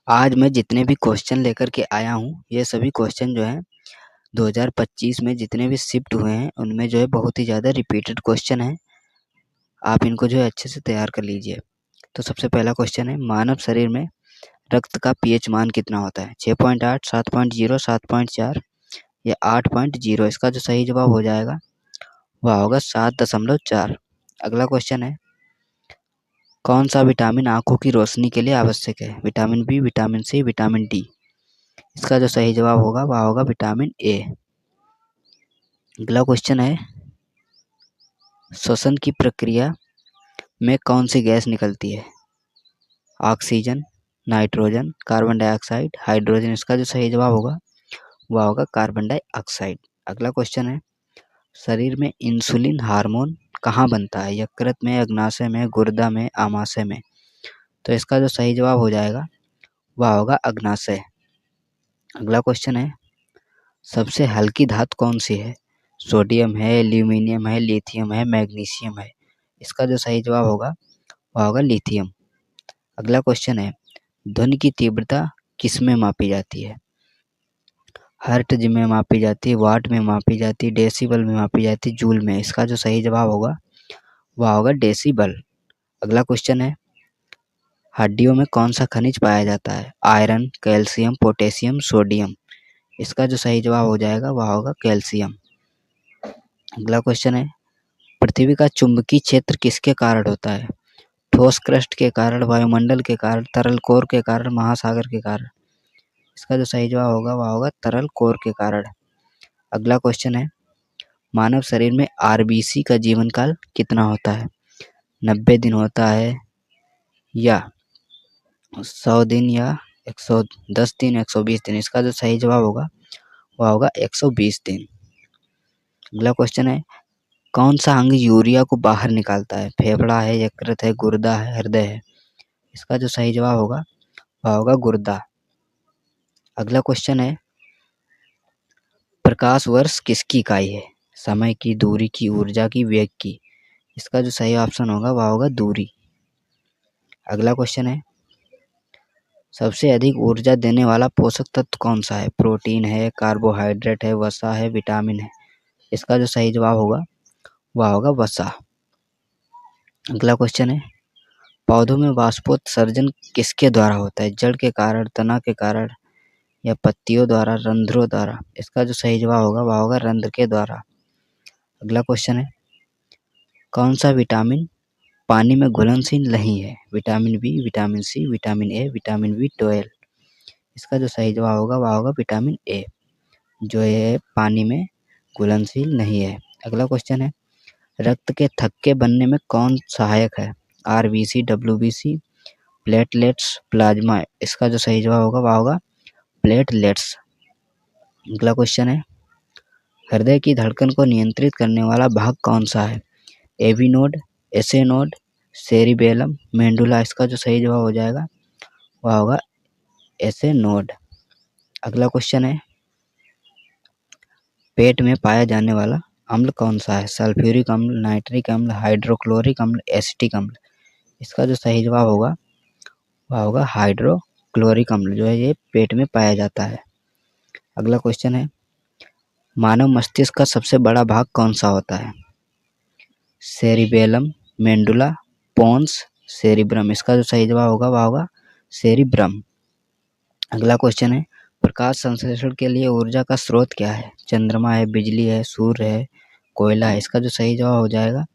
आज मैं जितने भी क्वेश्चन लेकर के आया हूँ, ये सभी क्वेश्चन जो हैं 2025 में जितने भी शिफ्ट हुए हैं, उनमें जो है बहुत ही ज़्यादा रिपीटेड क्वेश्चन हैं। आप इनको जो है अच्छे से तैयार कर लीजिए। तो सबसे पहला क्वेश्चन है, मानव शरीर में रक्त का पीएच मान कितना होता है? 6.8, 7.0, 7.4 या 8.0? इसका जो सही जवाब हो जाएगा वह होगा 7.4। अगला क्वेश्चन है, कौन सा विटामिन आंखों की रोशनी के लिए आवश्यक है? Vitamin B, vitamin C, vitamin D? इसका जो सही जवाब होगा वह होगा विटामिन ए। अगला क्वेश्चन है, श्वसन की प्रक्रिया में कौन सी गैस निकलती है? Oxygen, nitrogen, carbon dioxide, hydrogen? इसका जो सही जवाब होगा वह होगा कार्बन डाइऑक्साइड। अगला क्वेश्चन है, शरीर में इंसुलिन हार्मोन कहाँ बनता है? यकृत में, अग्नाशय में, गुर्दा में, आमाशय में? तो इसका जो सही जवाब हो जाएगा वह होगा अग्नाशय। अगला क्वेश्चन है, सबसे हल्की धातु कौन सी है? सोडियम है, एल्यूमिनियम है, लिथियम है, मैग्नीशियम है? इसका जो सही जवाब होगा वह होगा लिथियम। अगला क्वेश्चन है, ध्वनि की तीव्रता किस में मापी जाती है? हर्ट्ज में मापी जाती है, वाट में मापी जाती है, डेसिबल में मापी जाती है, जूल में? इसका जो सही जवाब होगा वह होगा डेसिबल। अगला क्वेश्चन है, हड्डियों में कौन सा खनिज पाया जाता है? Iron, calcium, potassium, sodium? इसका जो सही जवाब हो जाएगा वह होगा कैल्शियम। अगला क्वेश्चन है, पृथ्वी का चुंबकीय क्षेत्र किसके कारण होता है? ठोस क्रस्ट के कारण, वायुमंडल के कारण, तरल कोर के कारण, महासागर के कारण? इसका जो सही जवाब होगा वह होगा तरल कोर के कारण। अगला क्वेश्चन है, मानव शरीर में आरबीसी का जीवन काल कितना होता है? 90 दिन होता है या 100 दिन या 110 दिन, 120 दिन? इसका जो सही जवाब होगा वह होगा 120 दिन। अगला क्वेश्चन है, कौन सा अंग यूरिया को बाहर निकालता है? फेफड़ा है, यकृत है, गुर्दा है, हृदय है? इसका जो सही जवाब होगा वह होगा गुर्दा। अगला क्वेश्चन है, प्रकाश वर्ष किसकी इकाई है? समय की, दूरी की, ऊर्जा की, वेग की? इसका जो सही ऑप्शन होगा वह होगा दूरी। अगला क्वेश्चन है, सबसे अधिक ऊर्जा देने वाला पोषक तत्व कौन सा है? प्रोटीन है, कार्बोहाइड्रेट है, वसा है, विटामिन है? इसका जो सही जवाब होगा वह होगा वसा। अगला क्वेश्चन है, पौधों में वाष्पोत्सर्जन किसके द्वारा होता है? जड़ के कारण, तना के कारण या पत्तियों द्वारा, रंध्रों द्वारा? इसका जो सही जवाब होगा वह होगा रंध्र के द्वारा। अगला क्वेश्चन है, कौन सा विटामिन पानी में घुलनशील नहीं है? Vitamin B, vitamin C, vitamin A, vitamin बी12? इसका जो सही जवाब होगा वह होगा विटामिन ए, जो है पानी में घुलनशील नहीं है। अगला क्वेश्चन है, रक्त के थक्के बनने में कौन सहायक है? RBC, WBC, platelets, plasma? इसका जो सही जवाब होगा वह होगा प्लेटलेट्स। अगला क्वेश्चन है, हृदय की धड़कन को नियंत्रित करने वाला भाग कौन सा है? एवी नोड, एसे नोड, सेरिबेलम, मेंडुला? इसका जो सही जवाब हो जाएगा वह होगा एसे नोड। अगला क्वेश्चन है, पेट में पाया जाने वाला अम्ल कौन सा है? सल्फ्यूरिक अम्ल, नाइट्रिक अम्ल, हाइड्रोक्लोरिक अम्ल, एसिटिक अम्ल? इसका जो सही जवाब होगा वह होगा हाइड्रोक्लोरिक अम्ल, जो है ये पेट में पाया जाता है। अगला क्वेश्चन है, मानव मस्तिष्क का सबसे बड़ा भाग कौन सा होता है? Cerebellum, medulla, pons, cerebrum? इसका जो सही जवाब होगा वह होगा सेरिब्रम। अगला क्वेश्चन है, प्रकाश संश्लेषण के लिए ऊर्जा का स्रोत क्या है? चंद्रमा है, बिजली है, सूर्य है, कोयला है? इसका जो सही जवाब हो जाएगा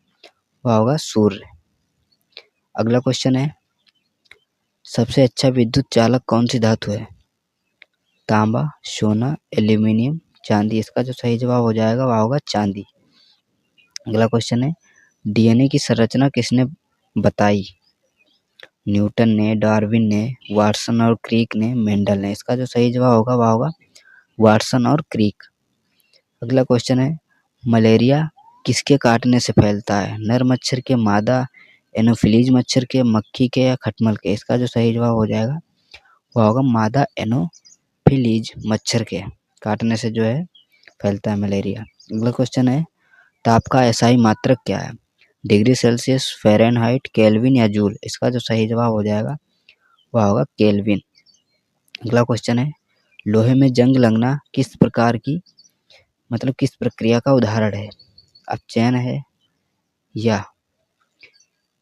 वह होगा सूर्य। अगला क्वेश्चन है, सबसे अच्छा विद्युत चालक कौन सी धातु है? तांबा, सोना, एल्यूमिनियम, चांदी? इसका जो सही जवाब हो जाएगा वह होगा चांदी। अगला क्वेश्चन है, डीएनए की संरचना किसने बताई? न्यूटन ने, डार्विन ने, वाटसन और क्रिक ने, मेंडल ने? इसका जो सही जवाब होगा वह होगा वाटसन और क्रिक। अगला क्वेश्चन है, मलेरिया किसके काटने से फैलता है? नर मच्छर के, मादा एनोफिलीज मच्छर के, मक्खी के या खटमल के? इसका जो सही जवाब हो जाएगा वह होगा मादा एनोफिलीज मच्छर के काटने से जो है फैलता है मलेरिया। अगला क्वेश्चन है, ताप का एसआई मात्रक क्या है? डिग्री सेल्सियस, फ़ारेनहाइट, केल्विन या जूल? इसका जो सही जवाब हो जाएगा वह होगा केल्विन। अगला क्वेश्चन है, लोहे में जंग लगना किस प्रकार की मतलब किस प्रक्रिया का उदाहरण है? अपचयन है या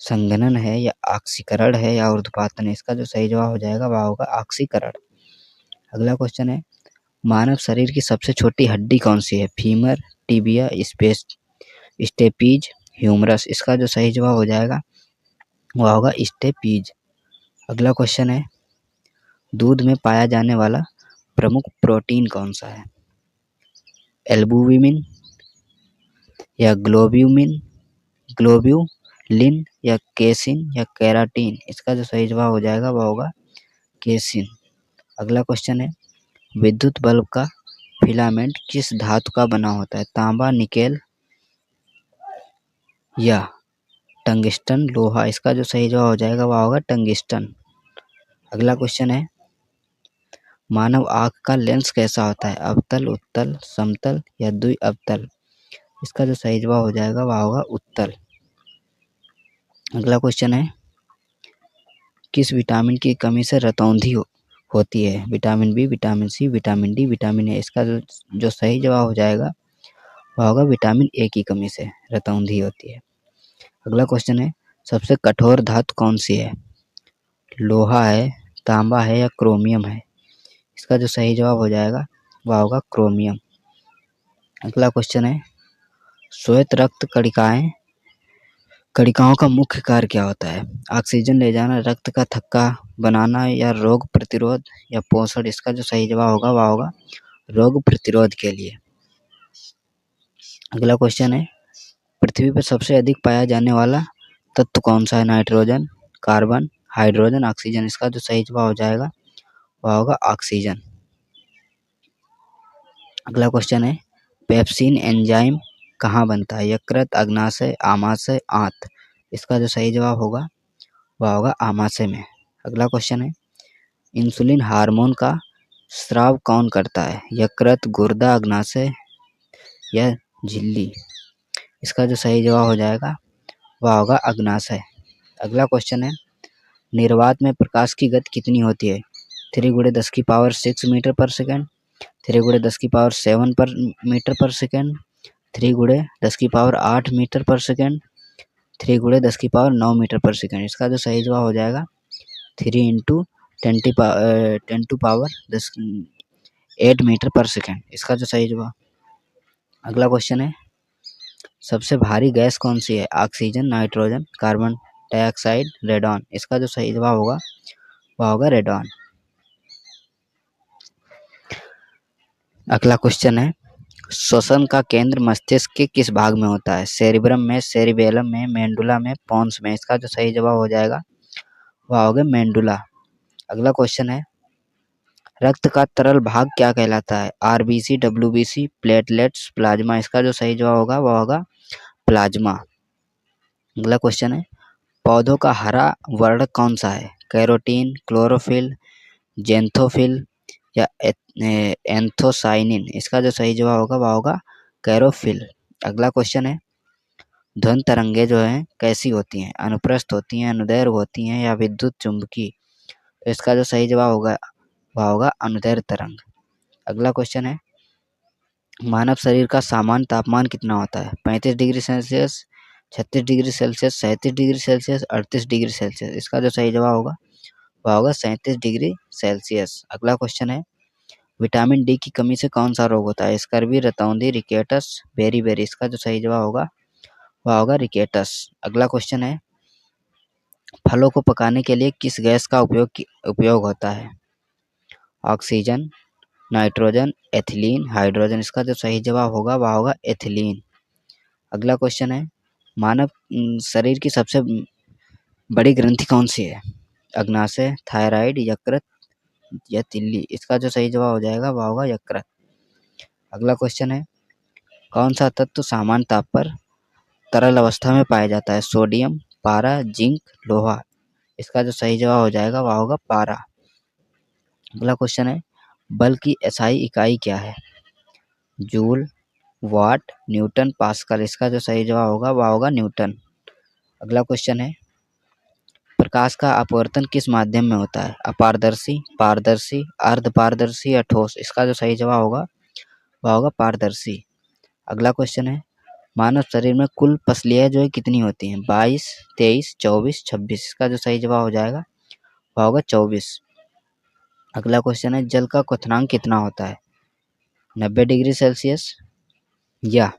संघनन है या ऑक्सीकरण है या ऊर्ध्वपातन है? इसका जो सही जवाब हो जाएगा वह होगा ऑक्सीकरण। अगला क्वेश्चन है, मानव शरीर की सबसे छोटी हड्डी कौन सी है? Femur, tibia, stapes, humerus? इसका जो सही जवाब हो जाएगा वह होगा स्टेपीज। अगला क्वेश्चन है, दूध में पाया जाने वाला प्रमुख प्रोटीन कौन सा है? एल्बुमिन या ग्लोब्यूलिन या केसिन या केराटिन? इसका जो सही जवाब हो जाएगा वह होगा केसिन। अगला क्वेश्चन है, विद्युत बल्ब का फिलामेंट किस धातु का बना होता है? तांबा, निकेल या टंगस्टन, लोहा? इसका जो सही जवाब हो जाएगा वह होगा टंगस्टन। अगला क्वेश्चन है, मानव आँख का लेंस कैसा होता है? अवतल, उत्तल, समतल या द्विअवतल? इसका जो सही जवाब हो जाएगा वह होगा उत्तल। अगला क्वेश्चन है, किस विटामिन की कमी से रतौंधी होती है? Vitamin B, vitamin C, vitamin D, vitamin A? इसका जो सही जवाब हो जाएगा वह होगा विटामिन ए की कमी से रतौंधी होती है। अगला क्वेश्चन है, सबसे कठोर धातु कौन सी है? लोहा है, तांबा है या क्रोमियम है? इसका जो सही जवाब हो जाएगा वह होगा क्रोमियम। अगला क्वेश्चन है, श्वेत रक्त कणिकाओं का मुख्य कार्य क्या होता है? ऑक्सीजन ले जाना, रक्त का थक्का बनाना या रोग प्रतिरोध या पोषण? इसका जो सही जवाब होगा वह होगा रोग प्रतिरोध के लिए। अगला क्वेश्चन है, पृथ्वी पर सबसे अधिक पाया जाने वाला तत्व कौन सा है? Nitrogen, carbon, hydrogen, oxygen? इसका जो सही जवाब हो जाएगा वह होगा ऑक्सीजन। अगला क्वेश्चन है, पेप्सिन एंजाइम कहाँ बनता है? यकृत, अग्नाशय, आमाशय, आंत? इसका जो सही जवाब होगा वह होगा आमाशय में। अगला क्वेश्चन है, इंसुलिन हार्मोन का स्राव कौन करता है? यकृत, गुर्दा, अग्नाशय या झिल्ली? इसका जो सही जवाब हो जाएगा वह होगा अग्नाशय। अगला क्वेश्चन है, निर्वात में प्रकाश की गति कितनी होती है? 3 × 10⁻⁶ मीटर पर सेकेंड, 3 × 10⁻⁷ मीटर पर सेकेंड, 3 × 10⁸ मीटर पर सेकेंड, 3 × 10⁹ मीटर पर सेकेंड? इसका जो सही जवाब हो जाएगा 3 × 10⁸ मीटर पर सेकेंड। इसका जो सही जवाब। अगला क्वेश्चन है, सबसे भारी गैस कौन सी है? Oxygen, nitrogen, carbon dioxide, radon? इसका जो सही जवाब होगा वह होगा रेडॉन। अगला क्वेश्चन है, श्वसन का केंद्र मस्तिष्क के किस भाग में होता है? सेरिब्रम में, सेरिबेलम में, मेंडुला में, पोन्स में? इसका जो सही जवाब हो जाएगा वह होगा मेंडुला। अगला क्वेश्चन है, रक्त का तरल भाग क्या कहलाता है? RBC, WBC, platelets, plasma? इसका जो सही जवाब होगा वह होगा प्लाज्मा। अगला क्वेश्चन है, पौधों का हरा वर्ण कौन सा है? कैरोटीन, क्लोरोफिल, जेंथोफिल या एंथोसाइनिन? इसका जो सही जवाब होगा वह होगा कैरोफिल। अगला क्वेश्चन है, ध्वनि तरंगे जो हैं कैसी होती हैं? अनुप्रस्थ होती हैं, अनुदैर्घ्य होती हैं या विद्युत चुंबकीय? तो इसका जो सही जवाब होगा वह होगा अनुदैर्घ्य तरंग। अगला क्वेश्चन है, मानव शरीर का सामान्य तापमान कितना होता है? 35 degree Celsius, 36 degree Celsius, 37 degree Celsius, 38 degree Celsius? इसका जो सही जवाब होगा वह होगा 37 डिग्री सेल्सियस। अगला क्वेश्चन है, विटामिन डी की कमी से कौन सा रोग होता है? स्कर्वी, रतौंधी, रिकेटस, बेरी? इसका जो सही जवाब होगा वह होगा रिकेटस। अगला क्वेश्चन है, फलों को पकाने के लिए किस गैस का उपयोग होता है? Oxygen, nitrogen, ethylene, hydrogen? इसका जो सही जवाब होगा वह होगा एथिलीन। अगला क्वेश्चन है, मानव शरीर की सबसे बड़ी ग्रंथि कौन सी है? अग्नाशय, थायराइड, यकृत या तिल्ली? इसका जो सही जवाब हो जाएगा वह होगा यकृत। अगला क्वेश्चन है, कौन सा तत्व सामान्य ताप पर तरल अवस्था में पाया जाता है? सोडियम, पारा, जिंक, लोहा? इसका जो सही जवाब हो जाएगा वह होगा पारा। अगला क्वेश्चन है, बल की एसआई इकाई क्या है? जूल, वाट, न्यूटन, पास्कल? इसका जो सही जवाब होगा वह होगा न्यूटन। अगला क्वेश्चन है, प्रकाश का अपवर्तन किस माध्यम में होता है? अपारदर्शी, पारदर्शी, अर्धपारदर्शी या ठोस? इसका जो सही जवाब होगा वह होगा पारदर्शी। अगला क्वेश्चन है, मानव शरीर में कुल पसलियाँ जो है कितनी होती हैं? 22, 23, 24, 26? इसका जो सही जवाब हो जाएगा वह होगा 24। अगला क्वेश्चन है, जल का क्वथनांक कितना होता है? 90 डिग्री सेल्सियस या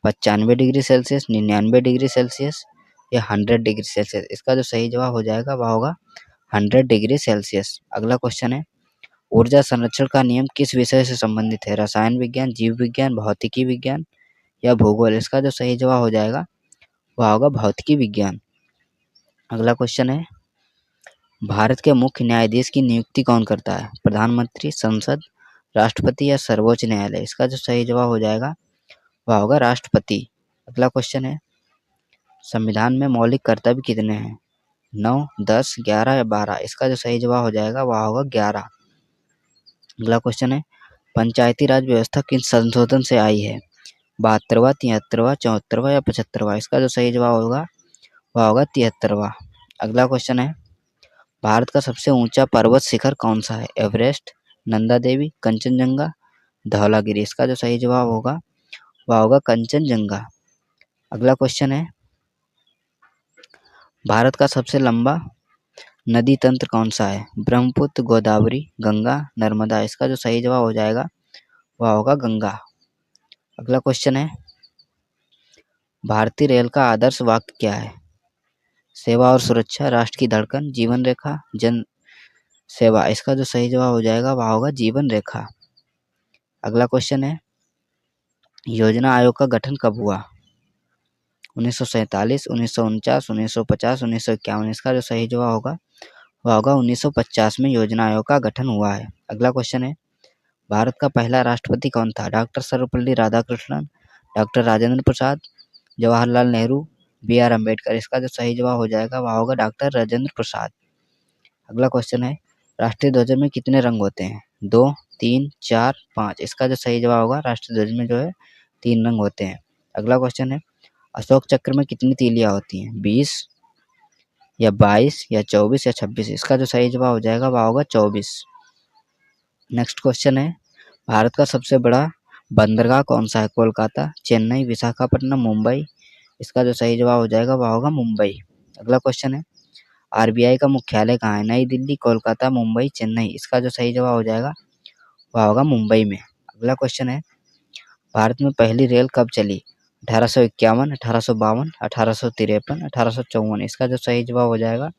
95 डिग्री सेल्सियस, 99 डिग्री सेल्सियस या 100 डिग्री सेल्सियस? इसका जो सही जवाब हो जाएगा वह होगा 100 डिग्री सेल्सियस। अगला क्वेश्चन है, ऊर्जा संरक्षण का नियम किस विषय से संबंधित है? रसायन विज्ञान, जीव विज्ञान, भौतिकी विज्ञान या भूगोल? इसका जो सही जवाब हो जाएगा वह होगा भौतिकी विज्ञान। अगला क्वेश्चन है, भारत के मुख्य न्यायाधीश की नियुक्ति कौन करता है? प्रधानमंत्री, संसद, राष्ट्रपति या सर्वोच्च न्यायालय? इसका जो सही जवाब हो जाएगा वह होगा राष्ट्रपति। अगला क्वेश्चन है, संविधान में मौलिक कर्तव्य कितने हैं? 9, 10, 11 या 12? इसका जो सही जवाब हो जाएगा वह होगा 11। अगला क्वेश्चन है, पंचायती राज व्यवस्था किस संशोधन से आई है? 72वां, 73वां, 74वां या 75वां? इसका जो सही जवाब होगा वह होगा 73वां। अगला क्वेश्चन है, भारत का सबसे ऊंचा पर्वत शिखर कौन सा है? एवरेस्ट, नंदा देवी, कंचनजंगा, धौलागिरी? इसका जो सही जवाब होगा वह होगा कंचनजंगा। अगला क्वेश्चन है, भारत का सबसे लंबा नदी तंत्र कौन सा है? ब्रह्मपुत्र, गोदावरी, गंगा, नर्मदा? इसका जो सही जवाब हो जाएगा वह होगा गंगा। अगला क्वेश्चन है, भारतीय रेल का आदर्श वाक्य क्या है? सेवा और सुरक्षा, राष्ट्र की धड़कन, जीवन रेखा, जन सेवा? इसका जो सही जवाब हो जाएगा वह होगा जीवन रेखा। अगला क्वेश्चन है, योजना आयोग का गठन कब हुआ? 1947, 1949, 1950, 1951? इसका जो सही जवाब होगा वह होगा 1950 में योजना आयोग का गठन हुआ है। अगला क्वेश्चन है, भारत का पहला राष्ट्रपति कौन था? Doctor Sarvepalli Radhakrishnan, doctor Rajendra Prasad, Jawaharlal Nehru, B R Ambedkar? इसका जो सही जवाब हो जाएगा वह होगा डॉक्टर राजेंद्र प्रसाद। अगला क्वेश्चन है, राष्ट्रीय ध्वज में कितने रंग होते हैं? 2, 3, 4, 5? इसका जो सही जवाब होगा राष्ट्रीय ध्वज में जो है 3 रंग होते हैं। अगला क्वेश्चन है, अशोक चक्र में कितनी तीलियां होती हैं? 20 या 22 या 24 या 26? इसका जो सही जवाब हो जाएगा वह होगा 24। नेक्स्ट क्वेश्चन है, भारत का सबसे बड़ा बंदरगाह कौन सा है? कोलकाता, चेन्नई, विशाखापट्टनम, मुंबई? इसका जो सही जवाब हो जाएगा वह होगा मुंबई। अगला क्वेश्चन है, आरबीआई का मुख्यालय कहाँ है? नई दिल्ली, कोलकाता, मुंबई, चेन्नई? इसका जो सही जवाब हो जाएगा वह होगा मुंबई में। अगला क्वेश्चन है, भारत में पहली रेल कब चली? 1851, 1852, 1853, 1854? इसका जो सही जवाब हो जाएगा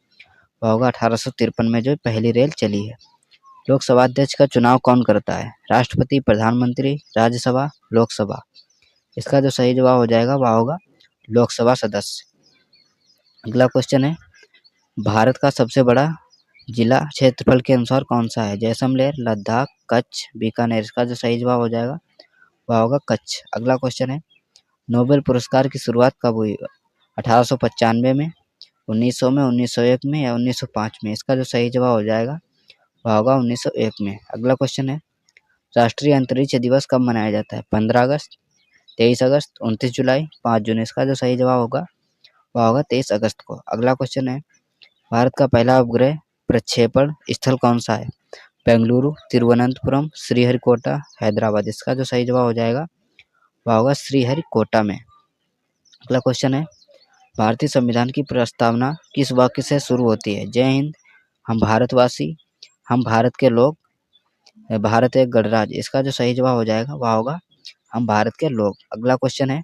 वह होगा 1853 में जो पहली रेल चली है। लोकसभा अध्यक्ष का चुनाव कौन करता है? राष्ट्रपति, प्रधानमंत्री, राज्यसभा, लोकसभा? इसका जो सही जवाब हो जाएगा वह होगा लोकसभा सदस्य। अगला क्वेश्चन है, भारत का सबसे बड़ा जिला क्षेत्रफल के अनुसार कौन सा है? जैसलमेर, लद्दाख, कच्छ, बीकानेर? इसका जो सही जवाब हो जाएगा वह होगा कच्छ। अगला क्वेश्चन है, नोबेल पुरस्कार की शुरुआत कब हुई? 1895 में, 1900 में, 1901 में या 1905 में? इसका जो सही जवाब हो जाएगा वह होगा 1901 में। अगला क्वेश्चन है, राष्ट्रीय अंतरिक्ष दिवस कब मनाया जाता है? 15 अगस्त, 23 अगस्त, 29 जुलाई, 5 जून? इसका जो सही जवाब होगा वह होगा 23 अगस्त को। अगला क्वेश्चन है, भारत का पहला उपग्रह प्रक्षेपण स्थल कौन सा है? बेंगलुरु, तिरुवनंतपुरम, श्रीहरिकोटा, हैदराबाद? इसका जो सही जवाब हो जाएगा वह होगा श्रीहरिकोटा में। अगला क्वेश्चन है, भारतीय संविधान की प्रस्तावना किस वाक्य से शुरू होती है? जय हिंद, हम भारतवासी, हम भारत के लोग, भारत एक गणराज्य? इसका जो सही जवाब हो जाएगा वह होगा हम भारत के लोग। अगला क्वेश्चन है,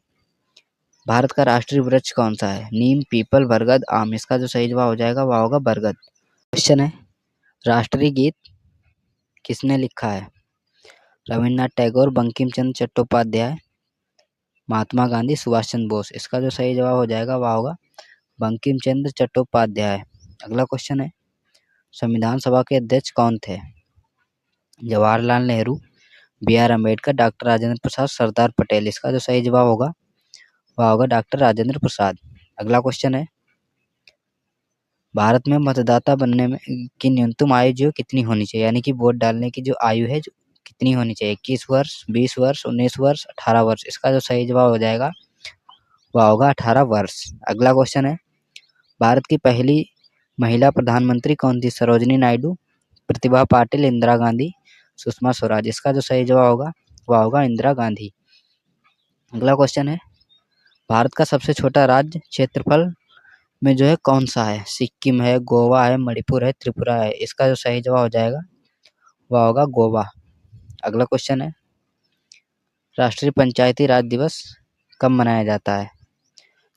भारत का राष्ट्रीय वृक्ष कौन सा है? नीम, पीपल, बरगद, आम? इसका जो सही जवाब हो जाएगा वह होगा बरगद। क्वेश्चन है, राष्ट्रीय गीत किसने लिखा है? रविन्द्रनाथ टैगोर, बंकिम चंद्र चट्टोपाध्याय, महात्मा गांधी, सुभाष चंद्र बोस? इसका जो सही जवाब हो जाएगा वह होगा बंकिम चंद्र चट्टोपाध्याय। अगला क्वेश्चन है, संविधान सभा के अध्यक्ष कौन थे? Jawaharlal Nehru, B R Ambedkar, doctor Rajendra Prasad, Sardar Patel? इसका जो सही जवाब होगा वह होगा डॉक्टर राजेंद्र प्रसाद। अगला क्वेश्चन है, भारत में मतदाता बनने में की न्यूनतम आयु जो कितनी होनी चाहिए? यानी कि वोट डालने की जो आयु है जो कितनी होनी चाहिए? 21 वर्ष, 20 वर्ष, 19 वर्ष, 18 वर्ष? इसका जो सही जवाब हो जाएगा वह होगा 18 वर्ष। अगला क्वेश्चन है, भारत की पहली महिला प्रधानमंत्री कौन थी? सरोजिनी नायडू, प्रतिभा पाटिल, इंदिरा गांधी, सुषमा स्वराज। इसका जो सही जवाब होगा वह होगा इंदिरा गांधी। अगला क्वेश्चन है, भारत का सबसे छोटा राज्य क्षेत्रफल में जो है कौन सा है? सिक्किम है, गोवा है, मणिपुर है, त्रिपुरा है। इसका जो सही जवाब हो जाएगा वह होगा गोवा। अगला क्वेश्चन है, राष्ट्रीय पंचायती राज दिवस कब मनाया जाता है?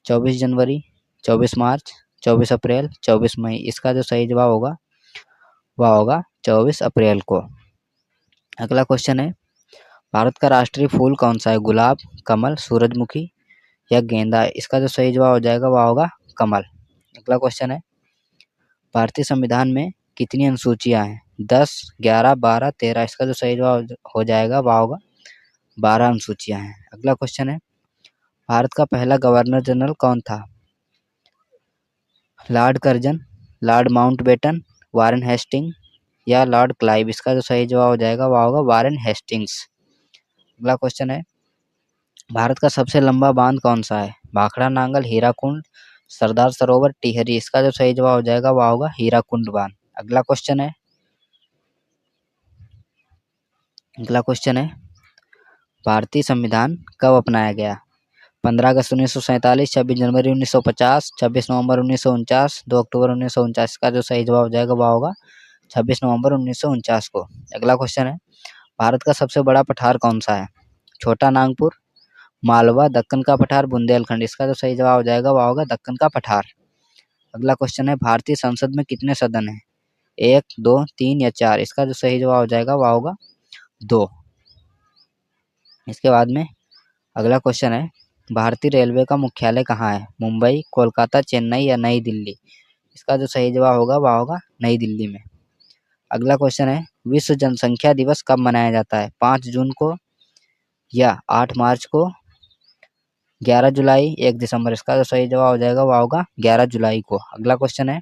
24 जनवरी, 24 मार्च, 24 अप्रैल, 24 मई। इसका जो सही जवाब होगा वह होगा 24 अप्रैल को। अगला क्वेश्चन है, भारत का राष्ट्रीय फूल कौन सा है? गुलाब, कमल, सूरजमुखी या गेंदा। इसका जो सही जवाब हो जाएगा वह होगा कमल। अगला क्वेश्चन है, भारतीय संविधान में कितनी अनुसूचियां हैं? 10, 11, 12, 13। इसका जो सही जवाब हो जाएगा वह होगा 12 अनुसूचियां हैं। अगला क्वेश्चन है, भारत का पहला गवर्नर जनरल कौन था? Lord Curzon, Lord Mountbatten, Warren Hastings या लॉर्ड क्लाइव। इसका जो सही जवाब हो जाएगा वह होगा वारेन हेस्टिंग्स। अगला क्वेश्चन है, भारत का सबसे लंबा बांध कौन सा है? भाखड़ा नांगल, हीराकुंड, सरदार सरोवर, टिहरी। इसका जो सही जवाब हो जाएगा वह होगा हीराकुंड बांध। अगला क्वेश्चन है, भारतीय संविधान कब अपनाया गया? 15 अगस्त 1947, 26 जनवरी 1950, 26 नवंबर 1949, 2 अक्टूबर 1949। का जो सही जवाब हो जाएगा वह होगा 26 नवंबर 1949 को। अगला क्वेश्चन है, भारत का सबसे बड़ा पठार कौन सा है? छोटा नागपुर, मालवा, दक्कन का पठार, बुंदेलखंड। इसका जो सही जवाब हो जाएगा वह होगा दक्कन का पठार। अगला क्वेश्चन है, भारतीय संसद में कितने सदन हैं? 1, 2, 3 या 4। इसका जो सही जवाब हो जाएगा वह होगा 2। इसके बाद में अगला क्वेश्चन है, भारतीय रेलवे का मुख्यालय कहाँ है? मुंबई, कोलकाता, चेन्नई या नई दिल्ली। इसका जो सही जवाब होगा वह होगा नई दिल्ली में। अगला क्वेश्चन है, विश्व जनसंख्या दिवस कब मनाया जाता है? 5 जून को या 8 मार्च को, 11 जुलाई, 1 दिसंबर। इसका जो सही जवाब हो जाएगा वह होगा 11 जुलाई को। अगला क्वेश्चन है,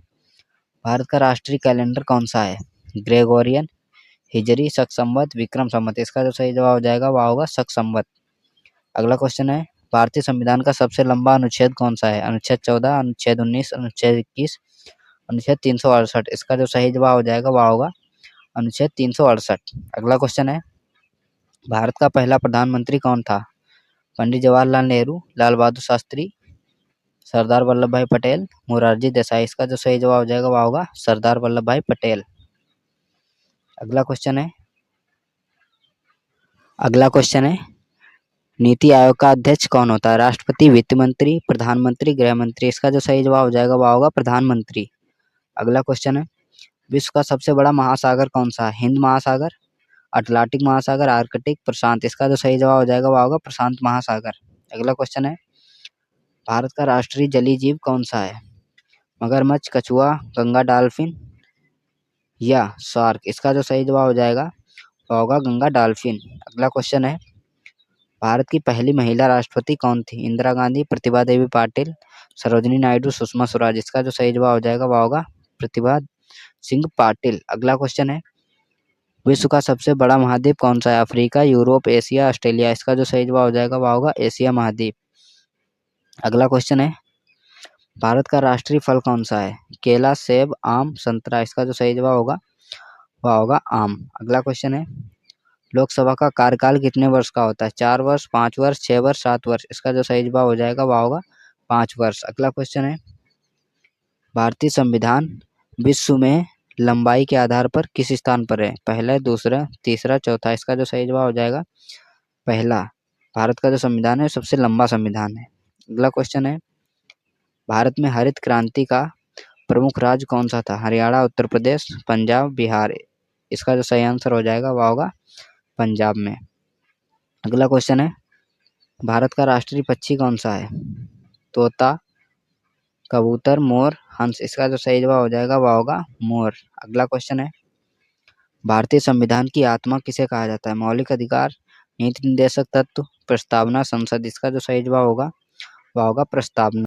भारत का राष्ट्रीय कैलेंडर कौन सा है? ग्रेगोरियन, हिजरी, शक संवत, विक्रम संवत। इसका जो सही जवाब हो जाएगा वह होगा शक संवत। अगला क्वेश्चन है, भारतीय संविधान का सबसे लंबा अनुच्छेद कौन सा है? अनुच्छेद 14, अनुच्छेद 19, अनुच्छेद 21, अनुच्छेद 368। इसका जो सही जवाब हो जाएगा वह होगा अनुच्छेद 368। अगला क्वेश्चन है, भारत का पहला प्रधानमंत्री कौन था? पंडित जवाहरलाल नेहरू, लाल बहादुर शास्त्री, सरदार वल्लभ भाई पटेल, मोरारजी देसाई। इसका जो सही जवाब हो जाएगा वह होगा सरदार वल्लभ भाई पटेल। अगला क्वेश्चन है, नीति आयोग का अध्यक्ष कौन होता है? राष्ट्रपति, वित्त मंत्री, प्रधानमंत्री, गृह मंत्री। इसका जो सही जवाब हो जाएगा वह होगा प्रधानमंत्री। अगला क्वेश्चन है, विश्व का सबसे बड़ा महासागर कौन सा है? हिंद महासागर, अटलांटिक महासागर, आर्कटिक, प्रशांत। इसका जो सही जवाब हो जाएगा वह होगा प्रशांत महासागर। अगला क्वेश्चन है, भारत का राष्ट्रीय जलीय जीव कौन सा है? मगरमच्छ, कछुआ, गंगा डॉल्फिन या शार्क। इसका जो सही जवाब हो जाएगा वह होगा गंगा डॉल्फिन। अगला क्वेश्चन है, भारत की पहली महिला राष्ट्रपति कौन थी? इंदिरा गांधी, प्रतिभा देवी पाटिल, सरोजिनी नायडू, सुषमा स्वराज। इसका जो सही जवाब हो जाएगा वह होगा प्रतिभा सिंह पाटिल। अगला क्वेश्चन है, विश्व का सबसे बड़ा महाद्वीप कौन सा है? Africa, Europe, Asia, Australia. इसका जो सही जवाब हो जाएगा वह होगा एशिया महाद्वीप। अगला क्वेश्चन है, भारत का राष्ट्रीय फल कौन सा है? केला, सेब, आम, संतरा। इसका जो सही जवाब होगा वह होगा आम। अगला क्वेश्चन है, लोकसभा का कार्यकाल कितने वर्ष का होता है? 4 वर्ष, 5 वर्ष, 6 वर्ष, 7 वर्ष। इसका जो सही जवाब हो जाएगा वह होगा 5 वर्ष। अगला क्वेश्चन है, भारतीय संविधान विश्व में लंबाई के आधार पर किस स्थान पर है? पहला, दूसरा, तीसरा, चौथा। इसका जो सही जवाब हो जाएगा पहला। भारत का जो संविधान है सबसे लंबा संविधान है। अगला क्वेश्चन है, भारत में हरित क्रांति का प्रमुख राज्य कौन सा था? हरियाणा, उत्तर प्रदेश, पंजाब, बिहार। इसका जो सही आंसर हो जाएगा वह होगा पंजाब में। अगला क्वेश्चन है, भारत का राष्ट्रीय पक्षी कौन सा है? तोता, कबूतर, मोर, हंस। इसका जो सही जवाब हो जाएगा वह होगा मोर। अगला क्वेश्चन है, भारतीय संविधान की आत्मा किसे कहा जाता है? मौलिक अधिकार, नीति निर्देशक तत्व, प्रस्तावना, संसद। इसका जो सही जवाब होगा वह होगा प्रस्तावना।